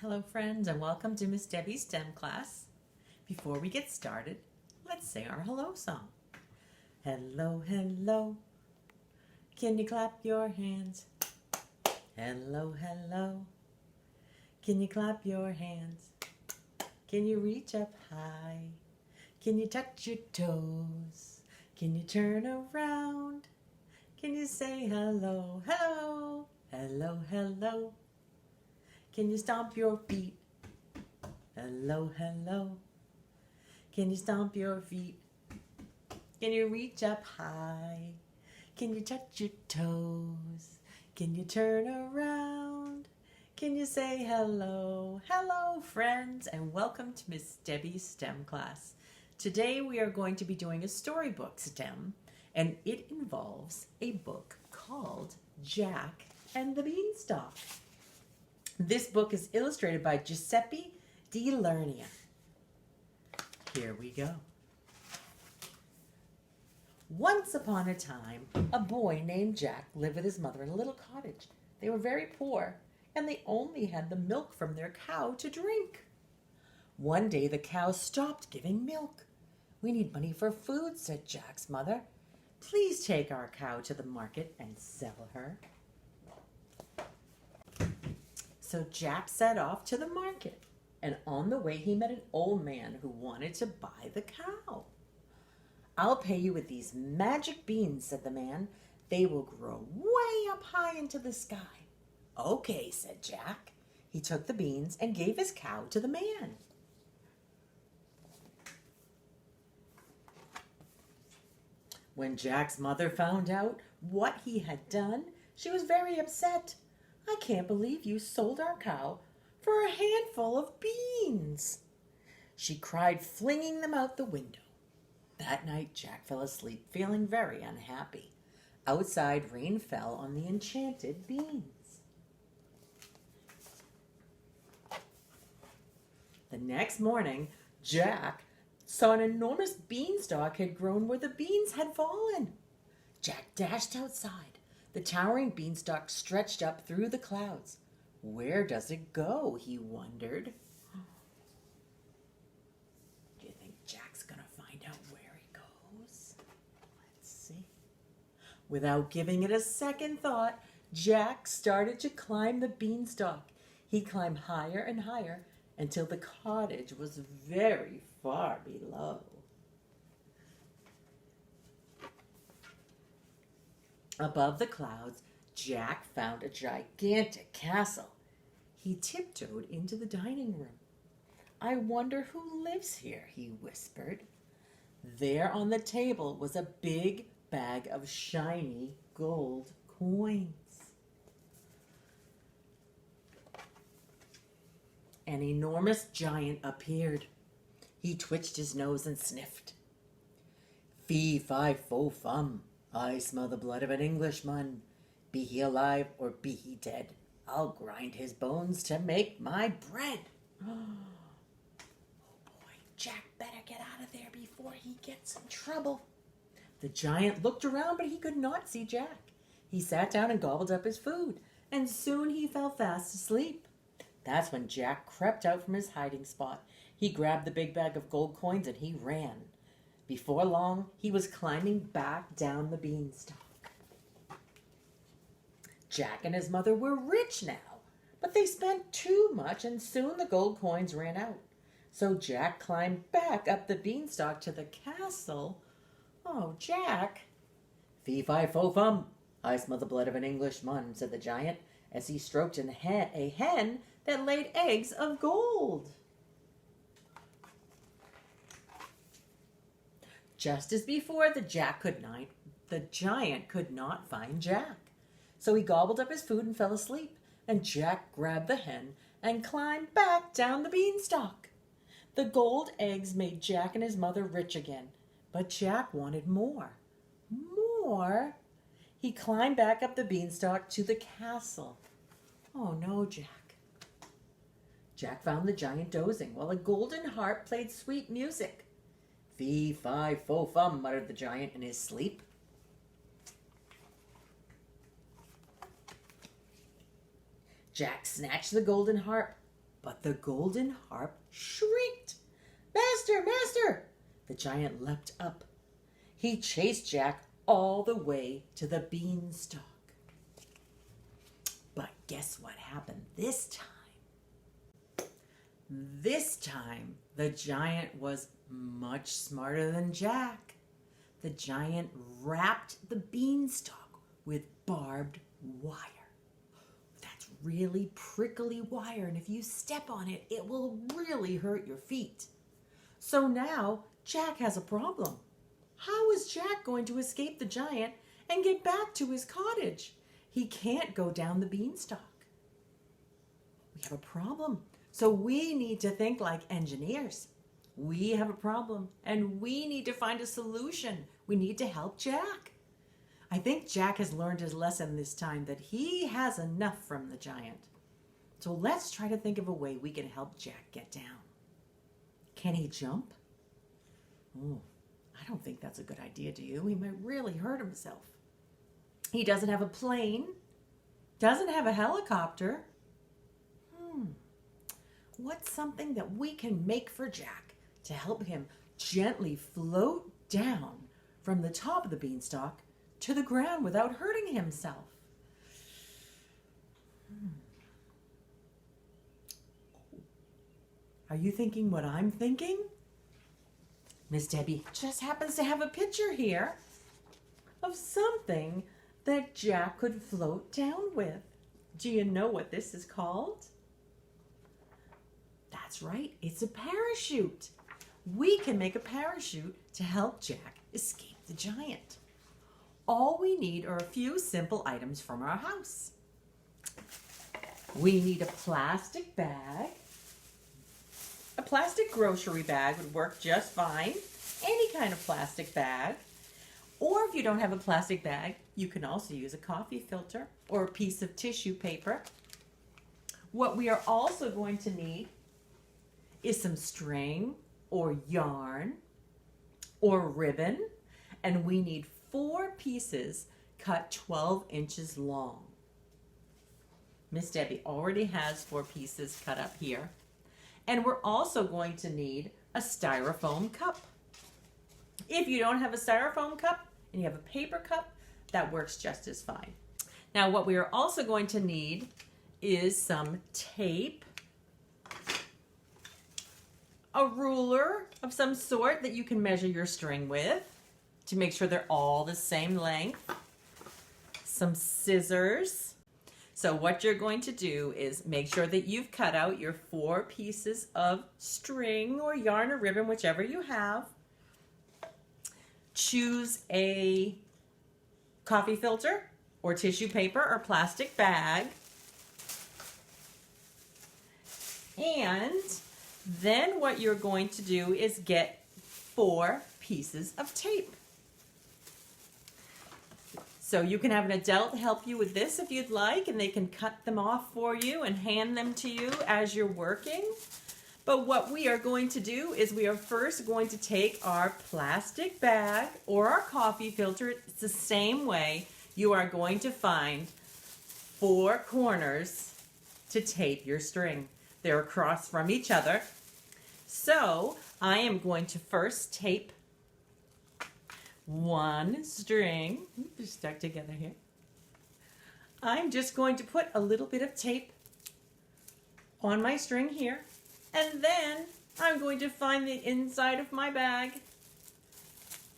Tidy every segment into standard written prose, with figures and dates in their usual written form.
Hello friends and welcome to Miss Debbie's STEM class. Before we get started, let's sing our hello song. Hello, hello, can you clap your hands? Hello, hello, can you clap your hands? Can you reach up high? Can you touch your toes? Can you turn around? Can you say hello, hello, hello, hello? Can you stomp your feet? Hello, hello. Can you stomp your feet? Can you reach up high? Can you touch your toes? Can you turn around? Can you say hello? Hello, friends, and welcome to Miss Debbie's STEM class. Today we are going to be doing a storybook STEM, and it involves a book called Jack and the Beanstalk. This book is illustrated by Giuseppe Di Lernia. Here we go. Once upon a time, a boy named Jack lived with his mother in a little cottage. They were very poor, and they only had the milk from their cow to drink. One day, the cow stopped giving milk. "We need money for food," said Jack's mother. "Please take our cow to the market and sell her." So Jack set off to the market, and on the way he met an old man who wanted to buy the cow. "I'll pay you with these magic beans," said the man. "They will grow way up high into the sky." "Okay," said Jack. He took the beans and gave his cow to the man. When Jack's mother found out what he had done, she was very upset. "I can't believe you sold our cow for a handful of beans," she cried, flinging them out the window. That night, Jack fell asleep, feeling very unhappy. Outside, rain fell on the enchanted beans. The next morning, Jack saw an enormous beanstalk had grown where the beans had fallen. Jack dashed outside. The towering beanstalk stretched up through the clouds. Where does it go? He wondered. Do you think Jack's gonna find out where it goes? Let's see. Without giving it a second thought, Jack started to climb the beanstalk. He climbed higher and higher until the cottage was very far below. Above the clouds, Jack found a gigantic castle. He tiptoed into the dining room. "I wonder who lives here," he whispered. There on the table was a big bag of shiny gold coins. An enormous giant appeared. He twitched his nose and sniffed. "Fee, fi, fo, fum. I smell the blood of an Englishman. Be he alive or be he dead, I'll grind his bones to make my bread." Oh boy, Jack better get out of there before he gets in trouble. The giant looked around, but he could not see Jack. He sat down and gobbled up his food, and soon he fell fast asleep. That's when Jack crept out from his hiding spot. He grabbed the big bag of gold coins and he ran. Before long, he was climbing back down the beanstalk. Jack and his mother were rich now, but they spent too much and soon the gold coins ran out. So Jack climbed back up the beanstalk to the castle. "Oh, Jack." "Fee, fi, fo, fum. I smell the blood of an Englishman," said the giant as he stroked a hen that laid eggs of gold. Just as before, the giant could not find Jack. So he gobbled up his food and fell asleep, and Jack grabbed the hen and climbed back down the beanstalk. The gold eggs made Jack and his mother rich again, but Jack wanted more. More? He climbed back up the beanstalk to the castle. "Oh no, Jack." Jack found the giant dozing while a golden harp played sweet music. "Fee, fi, fo, fum," muttered the giant in his sleep. Jack snatched the golden harp. But the golden harp shrieked. "Master, master!" The giant leapt up. He chased Jack all the way to the beanstalk. But guess what happened this time? This time, the giant was much smarter than Jack. The giant wrapped the beanstalk with barbed wire. That's really prickly wire, and if you step on it, it will really hurt your feet. So now Jack has a problem. How is Jack going to escape the giant and get back to his cottage? He can't go down the beanstalk. We have a problem. So we need to think like engineers. We have a problem and we need to find a solution. We need to help Jack. I think Jack has learned his lesson this time that he has enough from the giant. So let's try to think of a way we can help Jack get down. Can he jump? Oh, I don't think that's a good idea, do you? He might really hurt himself. He doesn't have a plane, doesn't have a helicopter. What's something that we can make for Jack to help him gently float down from the top of the beanstalk to the ground without hurting himself? Are you thinking what I'm thinking? Miss Debbie just happens to have a picture here of something that Jack could float down with. Do you know what this is called? That's right, it's a parachute. We can make a parachute to help Jack escape the giant. All we need are a few simple items from our house. We need a plastic bag. A plastic grocery bag would work just fine. Any kind of plastic bag. Or if you don't have a plastic bag, you can also use a coffee filter or a piece of tissue paper. What we are also going to need is some string or yarn or ribbon, and we need 4 pieces cut 12 inches long. Miss Debbie already has 4 pieces cut up here. And we're also going to need a styrofoam cup. If you don't have a styrofoam cup and you have a paper cup, that works just as fine. Now what we are also going to need is some tape, a ruler of some sort that you can measure your string with to make sure they're all the same length, some scissors. So what you're going to do is make sure that you've cut out your 4 pieces of string or yarn or ribbon, whichever you have. Choose a coffee filter or tissue paper or plastic bag. And then what you're going to do is get 4 pieces of tape. So you can have an adult help you with this if you'd like, and they can cut them off for you and hand them to you as you're working. But what we are going to do is we are first going to take our plastic bag or our coffee filter. It's the same way. You are going to find 4 corners to tape your string. They're across from each other. So I am going to first tape 1 string. They're stuck together here. I'm just going to put a little bit of tape on my string here, and then I'm going to find the inside of my bag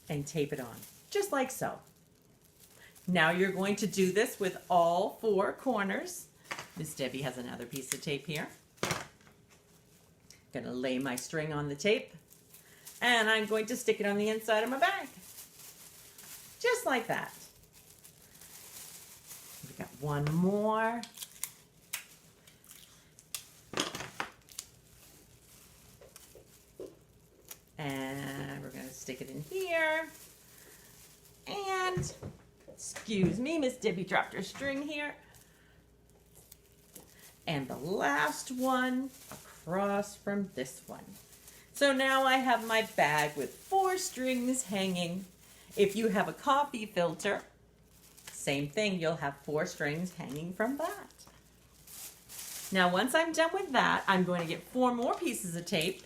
and tape it on, just like so. Now you're going to do this with all 4 corners. Miss Debbie has another piece of tape here. I'm going to lay my string on the tape, and I'm going to stick it on the inside of my bag. Just like that. We've got 1 more. And we're going to stick it in here. And, excuse me, Miss Debbie dropped her string here. And the last one across from this one. So now I have my bag with 4 strings hanging. If you have a coffee filter, same thing, you'll have 4 strings hanging from that. Now, once I'm done with that, I'm going to get 4 more pieces of tape,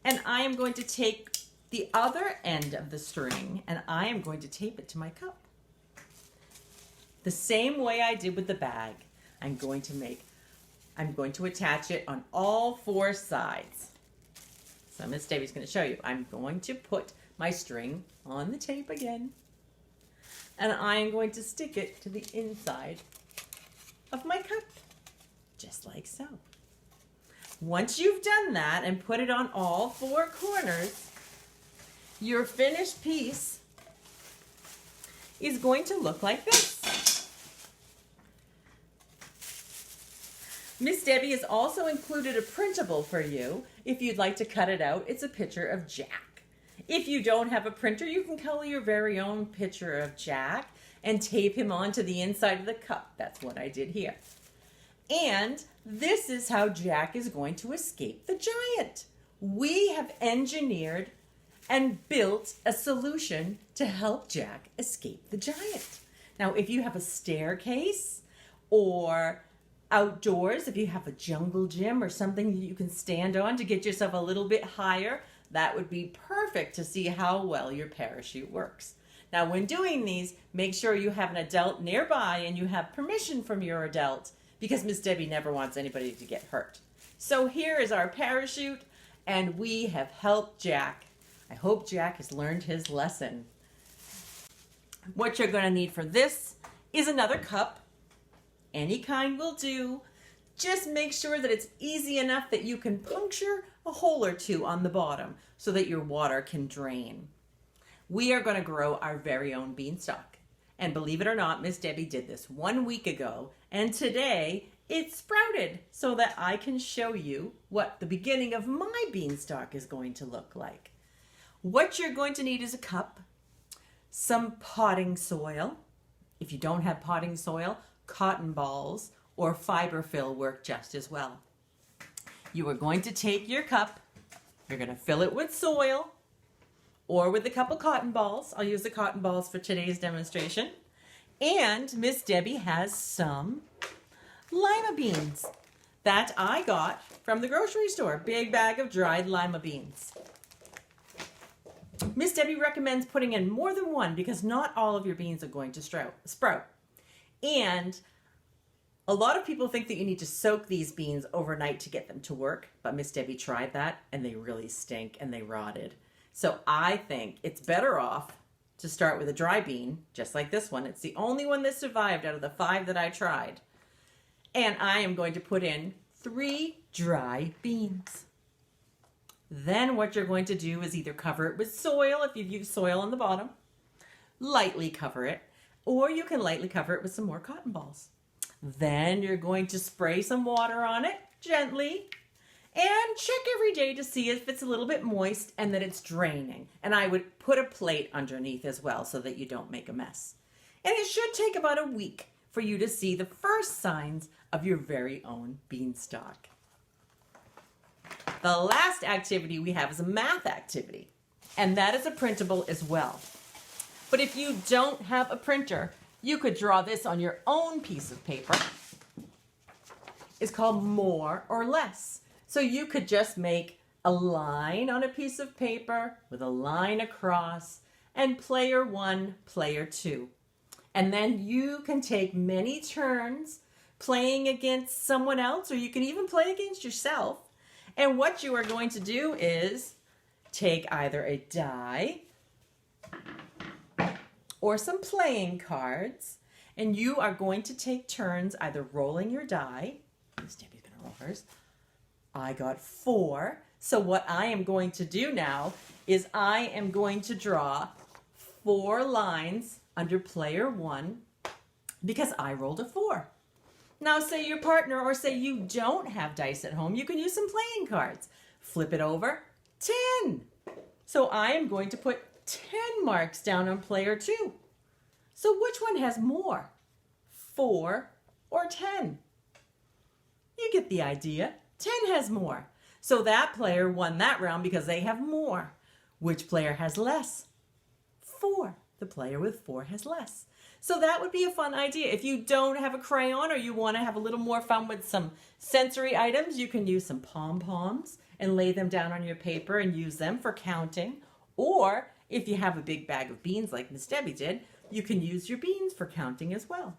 and I am going to take the other end of the string and I am going to tape it to my cup. The same way I did with the bag. I'm going to attach it on all 4 sides. So Miss Debbie's going to show you. I'm going to put my string on the tape again, and I am going to stick it to the inside of my cup, just like so. Once you've done that and put it on all 4 corners, your finished piece is going to look like this. Miss Debbie has also included a printable for you if you'd like to cut it out. It's a picture of Jack. If you don't have a printer, you can color your very own picture of Jack and tape him onto the inside of the cup. That's what I did here. And this is how Jack is going to escape the giant. We have engineered and built a solution to help Jack escape the giant. Now, if you have a staircase or outdoors, if you have a jungle gym or something that you can stand on to get yourself a little bit higher, that would be perfect to see how well your parachute works. Now, when doing these, make sure you have an adult nearby and you have permission from your adult, because Miss Debbie never wants anybody to get hurt. So here is our parachute, and we have helped Jack. I hope Jack has learned his lesson. What you're going to need for this is another cup. Any kind will do. Just make sure that it's easy enough that you can puncture a hole or 2 on the bottom so that your water can drain. We are going to grow our very own beanstalk. And believe it or not, Miss Debbie did this 1 week ago, and today it sprouted so that I can show you what the beginning of my beanstalk is going to look like. What you're going to need is a cup, some potting soil. If you don't have potting soil, cotton balls or fiberfill work just as well. You are going to take your cup, you're going to fill it with soil or with a couple cotton balls. I'll use the cotton balls for today's demonstration. And Miss Debbie has some lima beans that I got from the grocery store. Big bag of dried lima beans. Miss Debbie recommends putting in more than 1 because not all of your beans are going to sprout. And a lot of people think that you need to soak these beans overnight to get them to work, but Miss Debbie tried that and they really stink and they rotted. So I think it's better off to start with a dry bean, just like this one. It's the only one that survived out of the 5 that I tried. And I am going to put in 3 dry beans. Then what you're going to do is either cover it with soil, if you've used soil on the bottom, lightly cover it, or you can lightly cover it with some more cotton balls. Then you're going to spray some water on it gently and check every day to see if it's a little bit moist and that it's draining. And I would put a plate underneath as well so that you don't make a mess. And it should take about a week for you to see the first signs of your very own beanstalk. The last activity we have is a math activity, and that is a printable as well. But if you don't have a printer, you could draw this on your own piece of paper. It's called more or less. So you could just make a line on a piece of paper with a line across and player 1, player 2. And then you can take many turns playing against someone else, or you can even play against yourself. And what you are going to do is take either a die or some playing cards, and you are going to take turns either rolling your die. Miss Debbie's going to roll hers. I got 4. So what I am going to do now is I am going to draw 4 lines under player 1 because I rolled a 4. Now say your partner or say you don't have dice at home, you can use some playing cards. Flip it over, 10. So I am going to put 10 marks down on player 2. So which one has more? 4 or 10? You get the idea. 10 has more. So that player won that round because they have more. Which player has less? 4. The player with 4 has less. So that would be a fun idea. If you don't have a crayon or you want to have a little more fun with some sensory items, you can use some pom-poms and lay them down on your paper and use them for counting. Or if you have a big bag of beans like Miss Debbie did, you can use your beans for counting as well.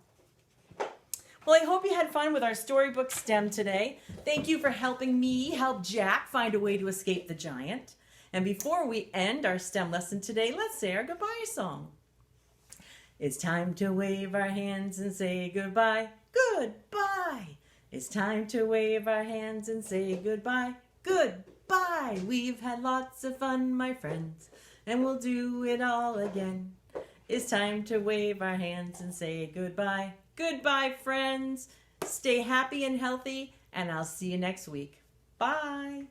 Well, I hope you had fun with our storybook STEM today. Thank you for helping me help Jack find a way to escape the giant. And before we end our STEM lesson today, let's say our goodbye song. It's time to wave our hands and say goodbye. Goodbye. It's time to wave our hands and say goodbye. Goodbye. We've had lots of fun, my friends, and we'll do it all again. It's time to wave our hands and say goodbye. Goodbye, friends. Stay happy and healthy, and I'll see you next week. Bye.